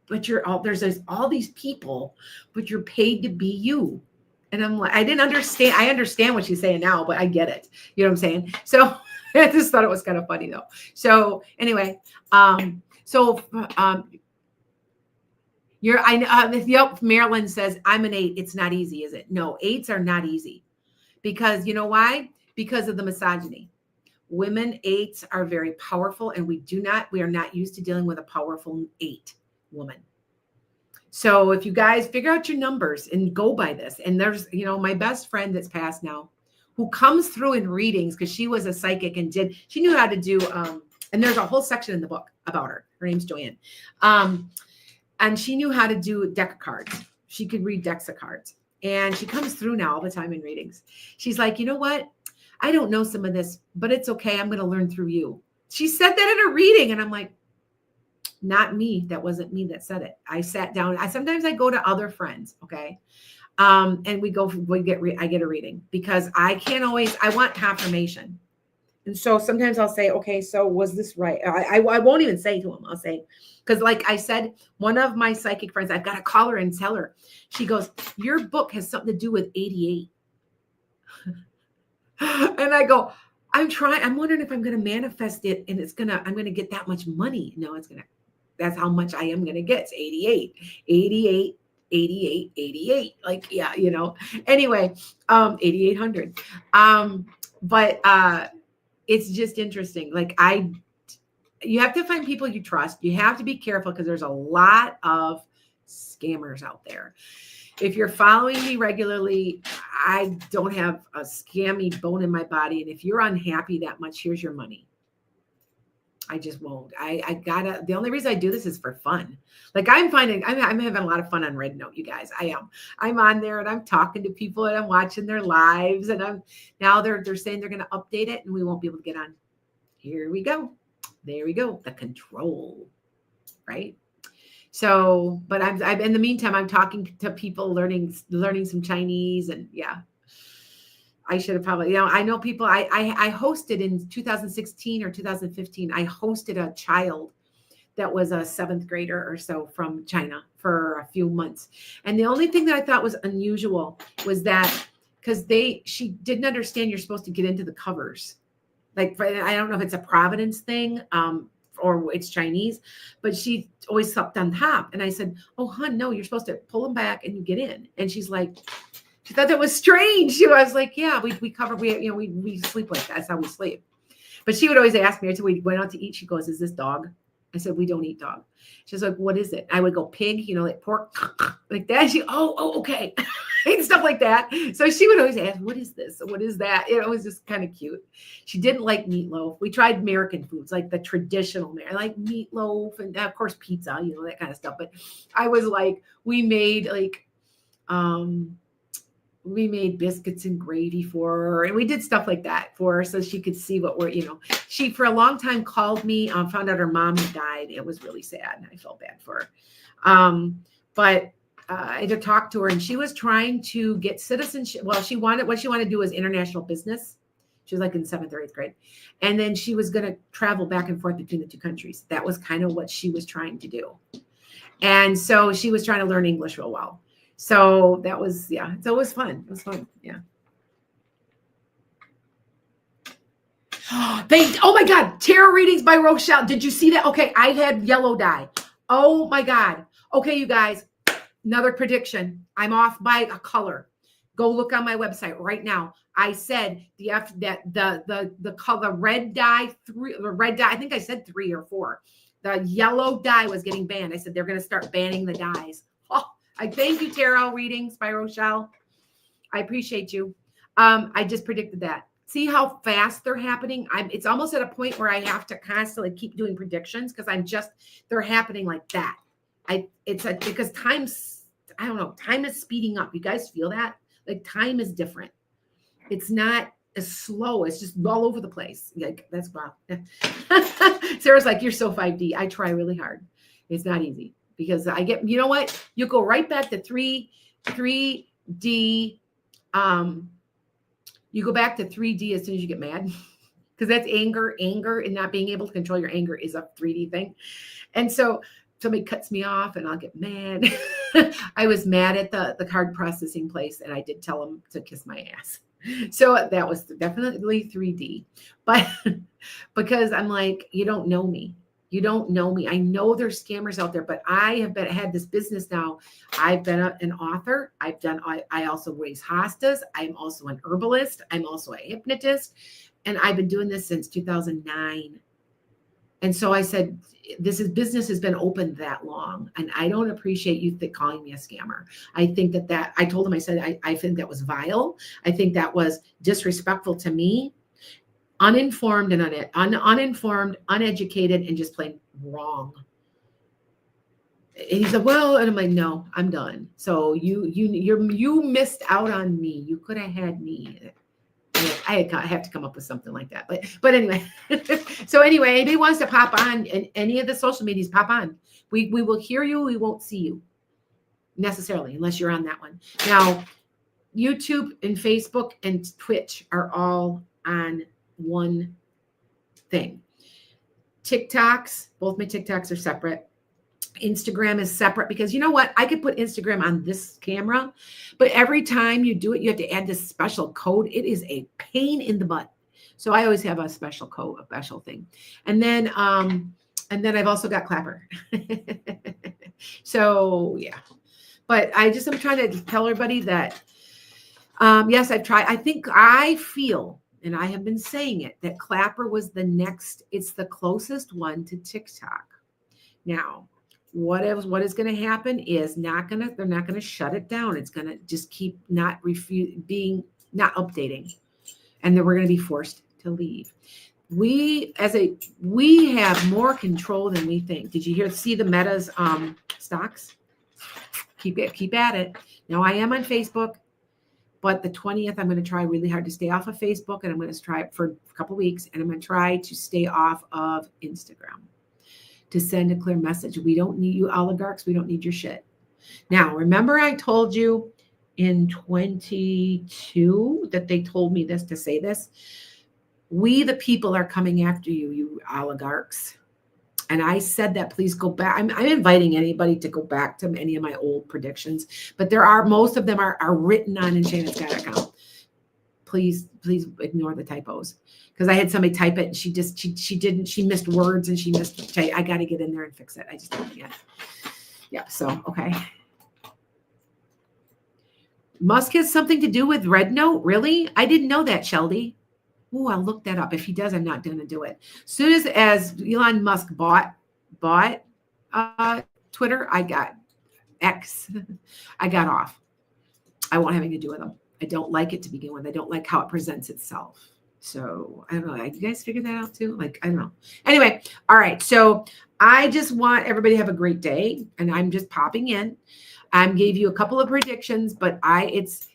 there's all these people, but you're paid to be you. And I'm like, I didn't understand. I understand what she's saying now, but I get it. You know what I'm saying? So I just thought it was kind of funny though. So anyway, yep, Marilyn says, I'm an 8. It's not easy, is it? No, 8s are not easy. Because you know why? Because of the misogyny. Women 8s are very powerful, and we are not used to dealing with a powerful 8 woman. So if you guys figure out your numbers and go by this, and there's, my best friend that's passed now, who comes through in readings because she was a psychic and she knew how to do, and there's a whole section in the book about her. Her name's Joanne. And she knew how to do a deck of cards. She could read decks of cards. And she comes through now all the time in readings. She's like, you know what? I don't know some of this, but it's okay. I'm going to learn through you. She said that in a reading. And I'm like, not me. That wasn't me that said it. I sat down. Sometimes I go to other friends. Okay. And I get a reading because I want confirmation. And so sometimes I'll say, okay, so was this right? I won't even say to him. I'll say, because like I said, one of my psychic friends, I've got to call her and tell her. She goes, your book has something to do with 88. And I go, I'm wondering if I'm going to manifest it and I'm going to get that much money. No, that's how much I am going to get. It's 88, 88, 88, 88. Like, yeah, anyway, 8,800. But it's just interesting. Like you have to find people you trust. You have to be careful because there's a lot of scammers out there. If you're following me regularly, I don't have a scammy bone in my body. And if you're unhappy that much, here's your money. I just won't. The only reason I do this is for fun. Like I'm having a lot of fun on Red Note, you guys. I am. I'm on there and I'm talking to people and I'm watching their lives. And now they're saying they're going to update it and we won't be able to get on. Here we go. There we go. The control, right? So, but I'm in the meantime, I'm talking to people, learning some Chinese, and yeah, I should have probably, I know people. I hosted in 2016 or 2015. I hosted a child that was a 7th grader or so from China for a few months, and the only thing that I thought was unusual was that because she didn't understand you're supposed to get into the covers. Like, I don't know if it's a Providence thing or it's Chinese, but she always slept on top. And I said, oh, hon, no, you're supposed to pull them back and you get in. And she's like, she thought that was strange. She was like, yeah, we cover, we sleep like that. That's how we sleep. But she would always ask me, until we went out to eat, she goes, is this dog? I said, we don't eat dog. She's like, what is it? I would go pig, like pork, like that. She, okay. And stuff like that. So she would always ask, what is this? What is that? It was just kind of cute. She didn't like meatloaf. We tried American foods, like the traditional, like meatloaf and of course pizza, that kind of stuff. But I was like, we made biscuits and gravy for her. And we did stuff like that for her so she could see what she for a long time called me, found out her mom had died. It was really sad. And I felt bad for her. But I had to talk to her and she was trying to get citizenship. Well, what she wanted to do was international business. She was like in 7th or 8th grade. And then she was going to travel back and forth between the two countries. That was kind of what she was trying to do. And so she was trying to learn English real well. So that was, yeah. So it was fun. It was fun. Yeah. Oh my God. Tarot readings by Rochelle. Did you see that? Okay. I had yellow dye. Oh my God. Okay, you guys. Another prediction. I'm off by a color. Go look on my website right now. I said the color red dye, I think I said 3 or 4. The yellow dye was getting banned. I said they're going to start banning the dyes. Oh, I thank you, Tarot readings by Rochelle. I appreciate you. I just predicted that. See how fast they're happening? It's almost at a point where I have to constantly keep doing predictions because they're happening like that. Because time is speeding up. You guys feel that? Like time is different. It's not is slow. It's just all over the place. Like, that's wow. Sarah's like, you're so 5D. I try really hard. It's not easy because I get, you know what? You go right back to 3D. You go back to 3D as soon as you get mad. Because that's anger and not being able to control your anger is a 3D thing. And so somebody cuts me off and I'll get mad. I was mad at the card processing place and I did tell them to kiss my ass. So that was definitely 3D. But because I'm like, you don't know me. You don't know me. I know there's scammers out there, but I have had this business now. I've been an author. I also raise hostas. I'm also an herbalist. I'm also a hypnotist. And I've been doing this since 2009. And so I said, business has been open that long. And I don't appreciate you calling me a scammer. I think that I told him, I said, I think that was vile. I think that was disrespectful to me. Uninformed and uninformed, uneducated, and just plain wrong. And he said, well, and I'm like, no, I'm done. So you missed out on me. You could have had me. I have to come up with something like that. But anyway, so anyway, anybody wants to pop on and any of the social medias, pop on. We will hear you. We won't see you necessarily unless you're on that one. Now, YouTube and Facebook and Twitch are all on one thing. TikToks, both my TikToks are separate. Instagram is separate because you know what? I could put Instagram on this camera, but every time you do it, you have to add this special code. It is a pain in the butt. So I always have a special code, a special thing. And then I've also got Clapper. So yeah, but I'm trying to tell everybody that, yes, I've tried. I feel, and I have been saying it, that Clapper was it's the closest one to TikTok. Now, what is going to happen is they're not going to shut it down. It's going to just keep not updating. And then we're going to be forced to leave. We have more control than we think. Did you see the Meta's stocks? Keep at it. Now I am on Facebook. But the 20th, I'm going to try really hard to stay off of Facebook, and I'm going to try it for a couple of weeks, and I'm going to try to stay off of Instagram to send a clear message. We don't need you oligarchs. We don't need your shit. Now, remember I told you in 22 that they told me to say this? We, the people, are coming after you, you oligarchs. And I said that, please go back. I'm inviting anybody to go back to any of my old predictions, but most of them are written on Enchanted's Guide account. Please ignore the typos. Because I had somebody type it and she missed words and she missed, I got to get in there and fix it. I just don't yet. Yeah. So, okay. Musk has something to do with Red Note. Really? I didn't know that, Shelby. Oh, I'll look that up. If he does, I'm not going to do it. Soon as Elon Musk bought Twitter, I got X. I got off. I won't have anything to do with them. I don't like it to begin with. I don't like how it presents itself. So I don't know. You guys figure that out too? Like, I don't know. Anyway, all right. So I just want everybody to have a great day. And I'm just popping in. I gave you a couple of predictions, but it's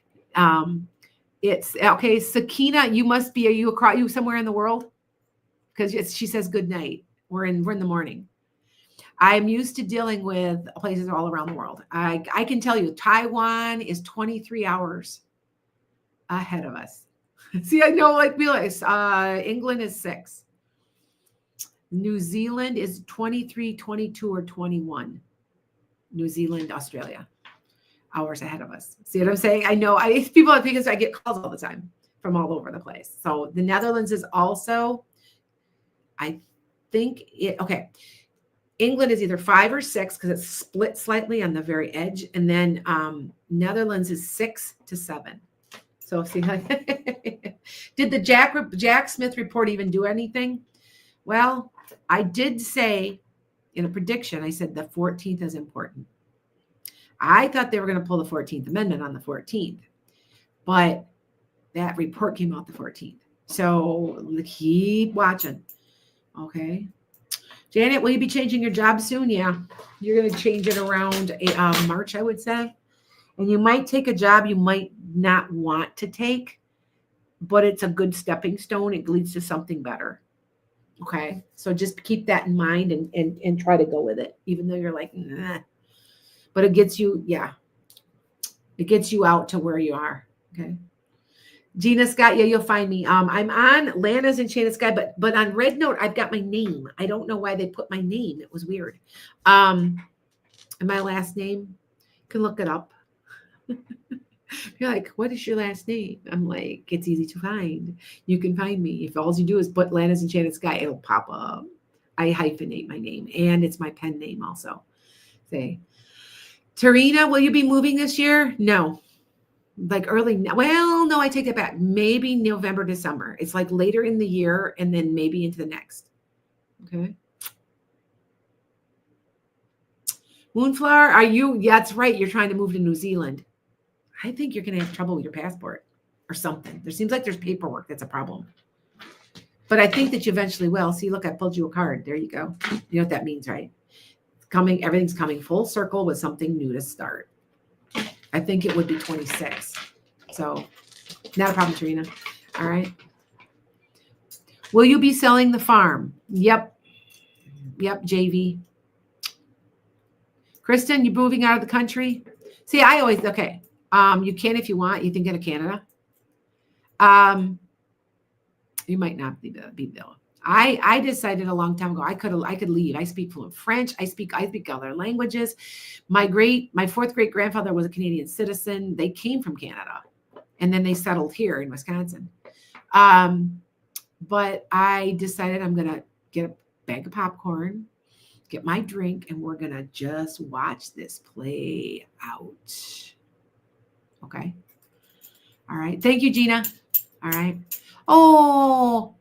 okay. Sakina, are you somewhere in the world? Because she says good night. We're in the morning. I'm used to dealing with places all around the world. I can tell you, Taiwan is 23 hours ahead of us. See, I know, England is 6. New Zealand is 23, 22, or 21. New Zealand, Australia, hours ahead of us. See what I'm saying? I know because I get calls all the time from all over the place. So the Netherlands is also, I think okay. England is either 5 or 6 because it's split slightly on the very edge. And then Netherlands is 6 to 7. So see, did the Jack Smith report even do anything? Well, I did say in a prediction, I said the 14th is important. I thought they were going to pull the 14th Amendment on the 14th, but that report came out the 14th. So keep watching. Okay. Janet, will you be changing your job soon? Yeah. You're going to change it around March, I would say. And you might take a job you might not want to take but it's a good stepping stone. It leads to something better. Okay. So just keep that in mind and try to go with it, even though you're like, nah. But it gets you, yeah, it gets you out to where you are. Okay. Gina Scott, yeah, you'll find me. I'm on Lana's Enchanted Sky, but on Red Note, I've got my name. I don't know why they put my name. It was weird. And my last name, you can look it up. You're like, what is your last name? I'm like, it's easy to find. You can find me. If all you do is put Lana's Enchanted Sky, it'll pop up. I hyphenate my name, and it's my pen name also. Say, Tarina, will you be moving this year? No. Like early, well, no, I take it back. Maybe November, December. It's like later in the year and then maybe into the next. Okay. Moonflower, are you? Yeah, that's right. You're trying to move to New Zealand. I think you're going to have trouble with your passport or something. There seems like there's paperwork that's a problem. But I think that you eventually will. See, look, I pulled you a card. There you go. You know what that means, right? Coming, everything's coming full circle with something new to start. I think it would be 26. So not a problem, Tarina. All right. Will you be selling the farm? Yep. Yep, JV. Kristen, you moving out of the country? See, I always, okay. You can if you want. You can go to Canada. You might not be though. I decided a long time ago I could leave. I speak fluent French. I speak other languages. My fourth great grandfather was a Canadian citizen. They came from Canada, and then they settled here in Wisconsin. But I decided I'm gonna get a bag of popcorn, get my drink, and we're gonna just watch this play out. Okay. All right. Thank you, Gina. All right. Oh,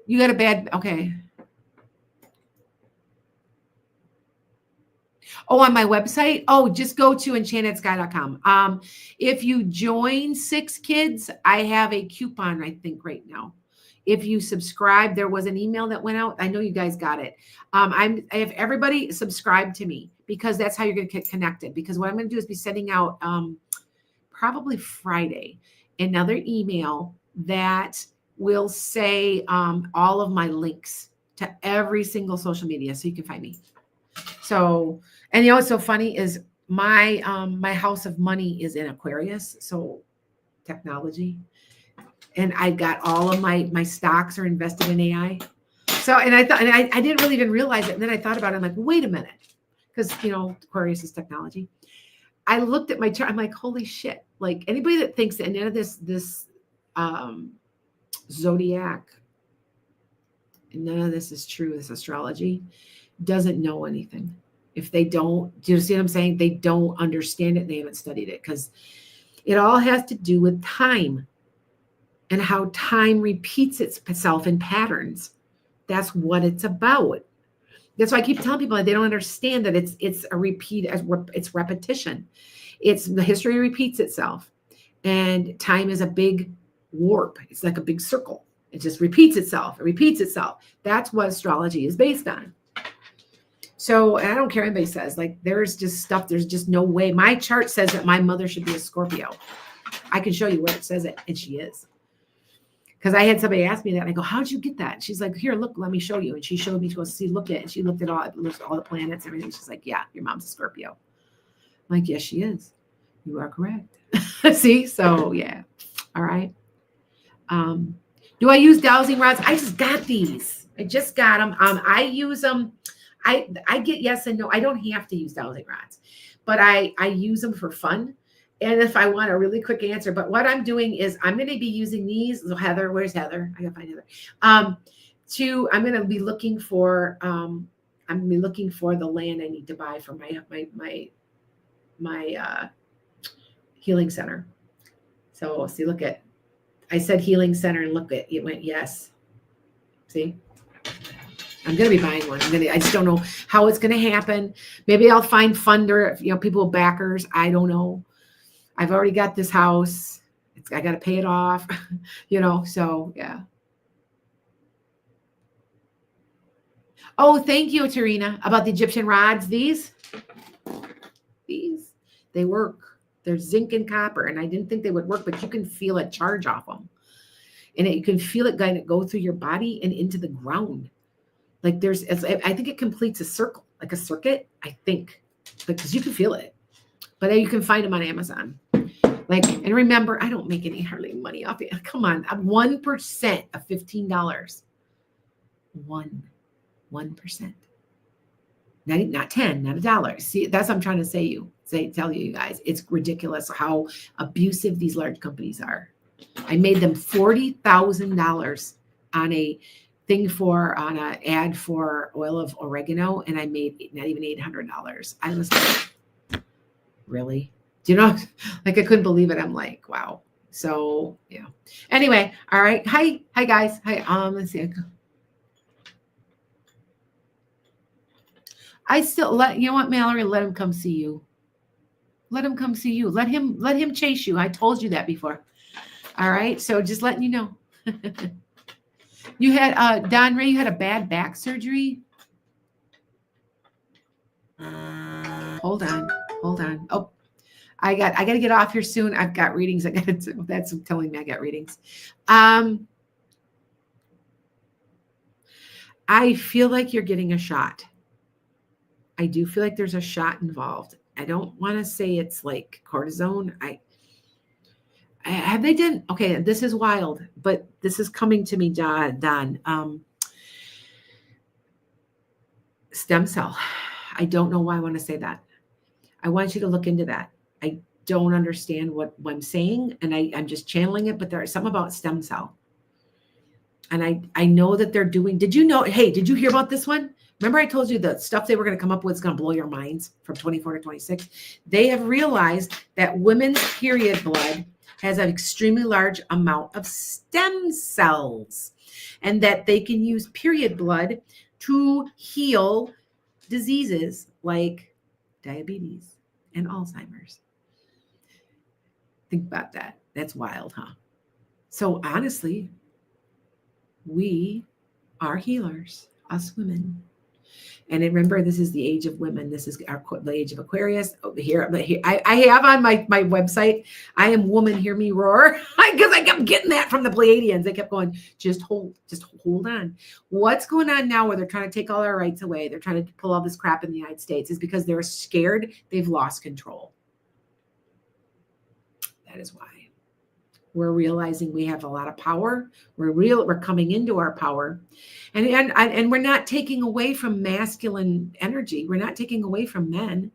you got a bad, okay. Oh, on my website? Oh, just go to enchantedsky.com. If you join 6 Kids, I have a coupon, I think, right now. If you subscribe, there was an email that went out. I know you guys got it. I have everybody subscribe to me because that's how you're going to get connected. Because what I'm going to do is be sending out probably Friday another email that will say all of my links to every single social media so you can find me. So, and you know what's so funny is my house of money is in Aquarius, so technology. And I got all of my stocks are invested in AI. So, and I thought, and I didn't really even realize it. And then I thought about it. I'm like, wait a minute, because Aquarius is technology. I looked at my chart. I'm like, holy shit! Like anybody that thinks that none of this zodiac and none of this is true, this astrology, doesn't know anything. If they don't, do you see what I'm saying? They don't understand it. They haven't studied it because it all has to do with time and how time repeats itself in patterns. That's what it's about. That's why I keep telling people that they don't understand that it's a repeat, it's repetition. It's the history repeats itself, and time is a big warp. It's like a big circle. It just repeats itself. It repeats itself. That's what astrology is based on. So, and I don't care what anybody says. Like, there's just stuff. There's just no way. My chart says that my mother should be a Scorpio. I can show you where it says it, and she is. Because I had somebody ask me that, and I go, "How'd you get that?" And she's like, "Here, look, let me show you." And she showed me. She goes, "See, look at it." And she looked at all the planets, and everything. She's like, "Yeah, your mom's a Scorpio." I'm like, "Yes, she is. You are correct." See, so yeah, all right. Do I use dowsing rods? I just got these. I just got them. I use them. I get yes and no. I don't have to use dowsing rods, but I use them for fun. And if I want a really quick answer, but what I'm doing is I'm going to be using these. So Heather, where's Heather? I gotta find Heather. I'm going to be looking for the land I need to buy for my healing center. So see, look at, I said healing center and look at it went yes. See, I'm going to be buying one. I just don't know how it's going to happen. Maybe I'll find funder, people backers. I don't know. I've already got this house. I got to pay it off, so yeah. Oh, thank you, Tarina, about the Egyptian rods. These, they work. They're zinc and copper, and I didn't think they would work, but you can feel a charge off them. and you can feel it kind of go through your body and into the ground. Like I think it completes a circle, like a circuit, I think, because you can feel it. But you can find them on Amazon. Like, and remember, I don't make any hardly money off it. Come on, 1% of $15. 1%. Not 10, not $1. See, that's what I'm trying to tell you guys. It's ridiculous how abusive these large companies are. I made them $40,000 on on an ad for oil of oregano, and I made not even $800. I was like, really? Do you know? Like, I couldn't believe it. I'm like, wow. So yeah. Anyway, all right. Hi guys. Hi. Let's see. I still you know what, Mallory? Let him come see you. Let him come see you. Let him chase you. I told you that before. All right. So just letting you know. You had Don Ray, you had a bad back surgery. Hold on. Oh, I got to get off here soon. I've got readings. That's telling me I got readings. I feel like you're getting a shot. I do feel like there's a shot involved. I don't want to say it's like cortisone. Have they done, okay, this is wild, but this is coming to me, Don. Stem cell. I don't know why I want to say that. I want you to look into that. I don't understand what I'm saying, and I'm just channeling it, but there's something about stem cell. And I know that they're doing, did you hear about this one? Remember I told you the stuff they were going to come up with is going to blow your minds from 24 to 26? They have realized that women's period blood has an extremely large amount of stem cells, and that they can use period blood to heal diseases like diabetes and Alzheimer's. Think about that. That's wild, huh? So honestly, we are healers, us women. And remember, this is the age of women. This is the age of Aquarius. Over here, I have on my website, I am woman, hear me roar. Because I kept getting that from the Pleiadians. They kept going, just hold on. What's going on now where they're trying to take all our rights away? They're trying to pull all this crap in the United States is because they're scared they've lost control. That is why. We're realizing we have a lot of power. We're coming into our power, and we're not taking away from masculine energy. We're not taking away from men.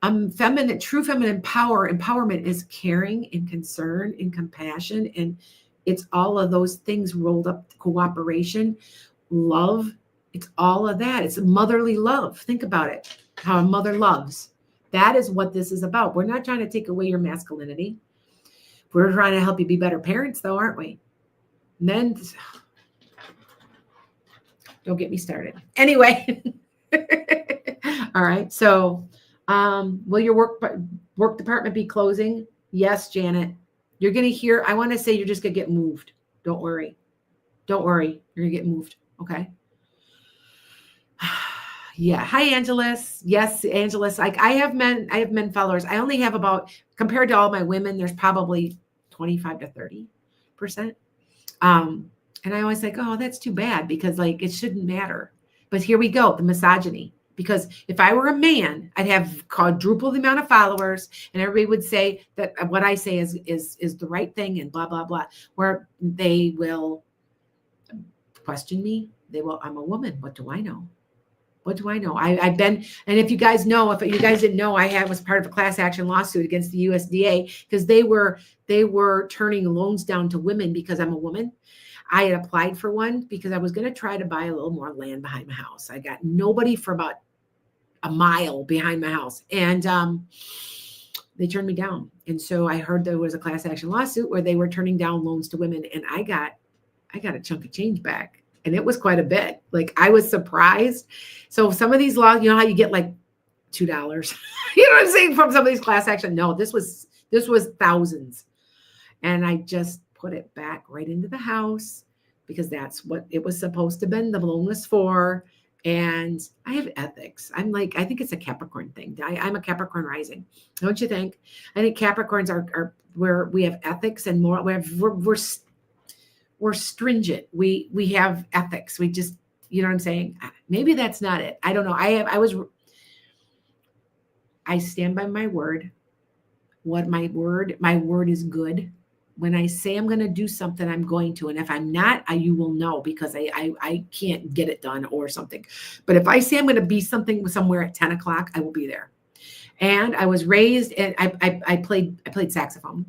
True feminine empowerment is caring and concern and compassion, and it's all of those things rolled up. Cooperation, love. It's all of that. It's motherly love. Think about it. How a mother loves. That is what this is about. We're not trying to take away your masculinity. We're trying to help you be better parents, though, aren't we? Men, don't get me started. Anyway, all right. So, will your work department be closing? Yes, Janet. You're going to hear. I want to say you're just going to get moved. Don't worry. You're going to get moved. Okay. Yeah. Hi, Angelus. Yes, Angelus. I have men followers. I only have about, compared to all my women, there's probably 25 to 30%. And I always like, oh, that's too bad, because like, it shouldn't matter. But here we go. The misogyny, because if I were a man, I'd have quadruple the amount of followers, and everybody would say that what I say is the right thing, and blah, blah, blah, where they will question me. I'm a woman. What do I know? What do I know? I've been, and if you guys didn't know, I was part of a class action lawsuit against the USDA because they were turning loans down to women because I'm a woman. I had applied for one because I was going to try to buy a little more land behind my house. I got nobody for about a mile behind my house, and they turned me down. And so I heard there was a class action lawsuit where they were turning down loans to women, and I got a chunk of change back. And it was quite a bit. Like, I was surprised. So some of these laws, you know how you get like $2, you know what I'm saying, from some of these class action? No, this was thousands. And I just put it back right into the house because that's what it was supposed to be. The loan was for. And I have ethics. I think it's a Capricorn thing. I'm a Capricorn rising. Don't you think? we're stringent. We have ethics. We just, you know what I'm saying? Maybe that's not it. I don't know. I stand by my word. My word is good. When I say I'm going to do something, I'm going to. And if I'm not, you will know, because I can't get it done or something. But if I say I'm going to be somewhere at 10 o'clock, I will be there. And I was raised, and I played saxophone.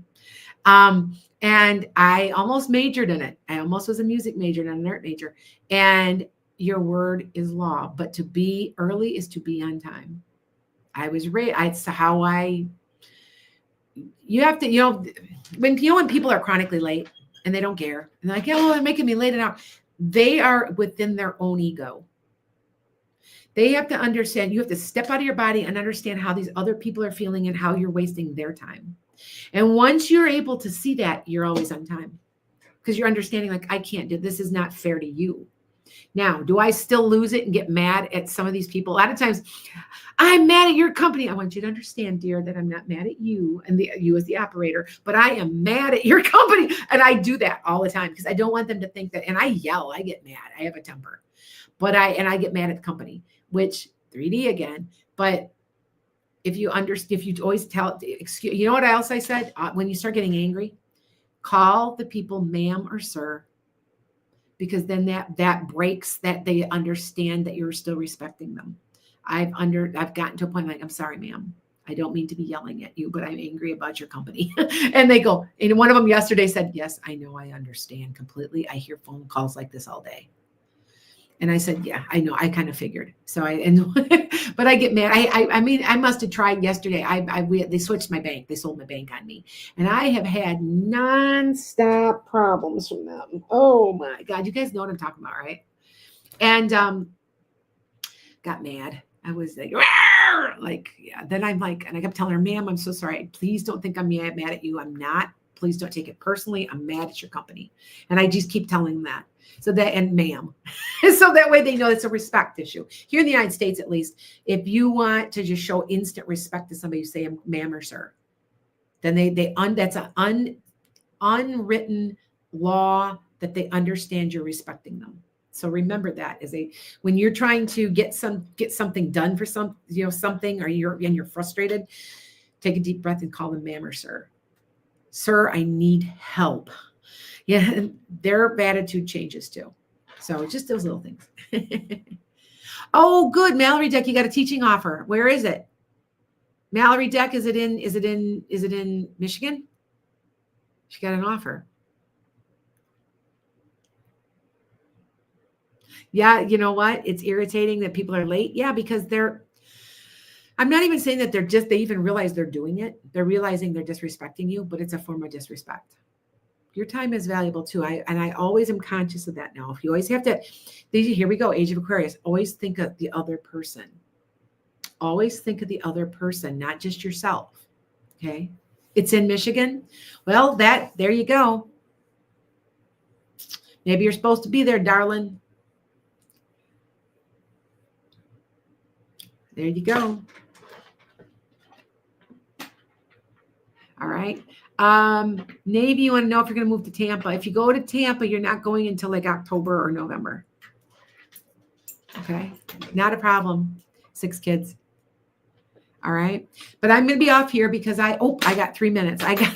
And I almost majored in it. I almost was a music major and an art major. And your word is law. But to be early is to be on time. I was raised. It's how you have to, when people are chronically late and they don't care, and they're like, oh, they're making me late now. They are within their own ego. They have to understand, you have to step out of your body and understand how these other people are feeling and how you're wasting their time. And once you're able to see that, you're always on time, because you're understanding, like, I can't do this. Is not fair to you. Now, do I still lose it and get mad at some of these people? A lot of times, I'm mad at your company. I want you to understand, dear, that I'm not mad at you and you as the operator, but I am mad at your company. And I do that all the time, because I don't want them to think that. And I yell, I get mad. I have a temper, but I get mad at the company, which 3D again. But if you always tell, excuse, you know what else I said? When you start getting angry, call the people ma'am or sir, because then that breaks that they understand that you're still respecting them. I've gotten to a point like, I'm sorry, ma'am. I don't mean to be yelling at you, but I'm angry about your company. And they go, and one of them yesterday said, yes, I know, I understand completely. I hear phone calls like this all day. And I said, yeah, I know. I kind of figured. So but I get mad. I mean, I must have tried yesterday. They switched my bank. They sold my bank on me. And I have had nonstop problems from them. Oh my God. You guys know what I'm talking about, right? And got mad. I was like, yeah. Then I'm like, and I kept telling her, ma'am, I'm so sorry. Please don't think I'm mad at you. I'm not. Please don't take it personally. I'm mad at your company. And I just keep telling them that. So that, and ma'am. So that way they know it's a respect issue. Here in the United States, at least, if you want to just show instant respect to somebody, you say ma'am or sir. Then that's an unwritten law that they understand you're respecting them. So remember that when you're trying to get something done for something, or you're frustrated, take a deep breath and call them ma'am or sir. Sir, I need help. Yeah, their attitude changes too. So just those little things. Oh, good. Mallory Deck, you got a teaching offer. Where is it? Mallory Deck, is it in Michigan? She got an offer. Yeah, you know what? It's irritating that people are late. Yeah, because I'm not even saying that they even realize they're doing it. They're realizing they're disrespecting you, but it's a form of disrespect. Your time is valuable too. I always am conscious of that now. If you always have to, here we go, Age of Aquarius, always think of the other person. Always think of the other person, not just yourself. Okay. It's in Michigan. Well, there you go. Maybe you're supposed to be there, darling. There you go. All right. Navy, you want to know if you're going to move to Tampa. If you go to Tampa, you're not going until like October or November. Okay. Not a problem. 6 kids. All right. But I'm going to be off here because I got 3 minutes. I got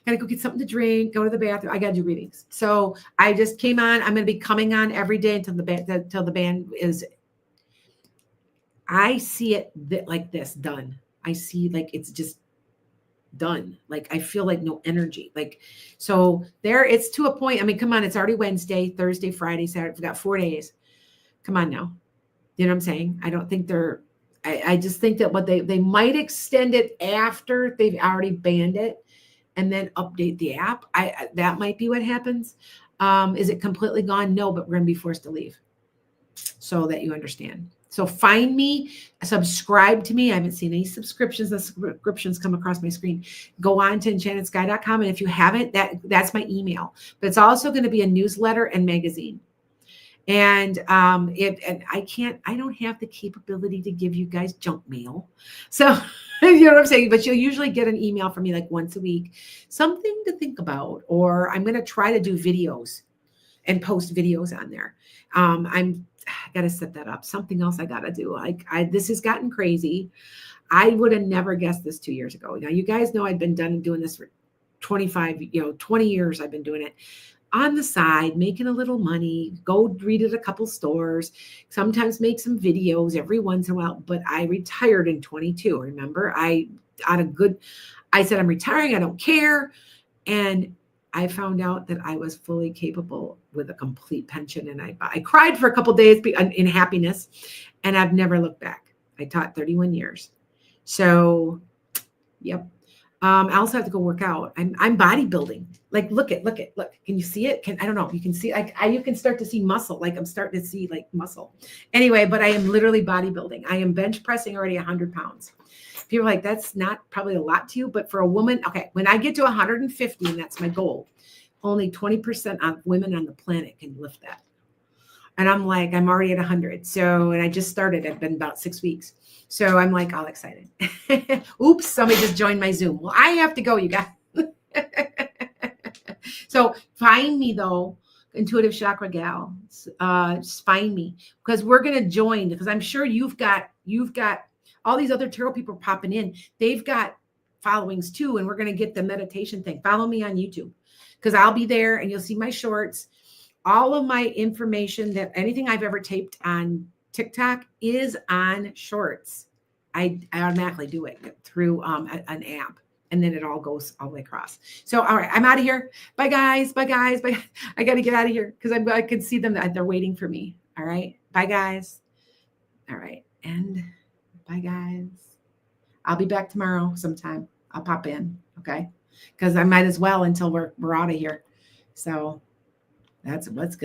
to go get something to drink, go to the bathroom. I got to do readings. So I just came on. I'm going to be coming on every day until the band is, I see it like this, done. I see like it's just done. Like I feel like no energy. Like, so it's to a point. I mean, come on, it's already Wednesday, Thursday, Friday, Saturday. We've got 4 days. Come on now. You know what I'm saying? I don't think I just think that what they might extend it after they've already banned it and then update the app. That might be what happens. Is it completely gone? No, but we're going to be forced to leave so that you understand. So find me, subscribe to me. I haven't seen any subscriptions come across my screen. Go on to enchantedsky.com. And if you haven't, that's my email. But it's also going to be a newsletter and magazine. And I don't have the capability to give you guys junk mail. So you know what I'm saying? But you'll usually get an email from me like once a week, something to think about, or I'm going to try to do videos. and post videos on there. I got to set that up. Something else I got to do. This has gotten crazy. I would have never guessed this 2 years ago. Now, you guys know I've been doing this for 20 years. I've been doing it on the side, making a little money, go read at a couple stores, sometimes make some videos every once in a while. But I retired in 22. Remember, I said, I'm retiring. I don't care. And I found out that I was fully capable with a complete pension. And I cried for a couple of days in happiness, and I've never looked back. I taught 31 years. So, yep. I also have to go work out. I'm bodybuilding. Like, look. Can you see it? I don't know. You can see, you can start to see muscle. Like, I'm starting to see like muscle. Anyway, but I am literally bodybuilding. I am bench pressing already 100 pounds. People are like, that's not probably a lot to you, but for a woman, okay, when I get to 150, and that's my goal, only 20% of women on the planet can lift that. And I'm like, I'm already at 100. So, and I just started. I've been about 6 weeks. So I'm like all excited. Oops, somebody just joined my Zoom. Well, I have to go, you guys. So find me though, Intuitive Chakra Gal. Just find me, because we're going to join, because I'm sure you've got all these other tarot people popping in. They've got followings too. And we're going to get the meditation thing. Follow me on YouTube, because I'll be there and you'll see my shorts. All of my information, that anything I've ever taped on TikTok is on shorts. I automatically do it through an app, and then it all goes all the way across. So, all right, I'm out of here. Bye, guys. Bye, guys. Bye. I got to get out of here, because I can see them. They're waiting for me. All right. Bye, guys. All right. And bye, guys. I'll be back tomorrow sometime. I'll pop in. Okay. Because I might as well until we're out of here. So that's what's good.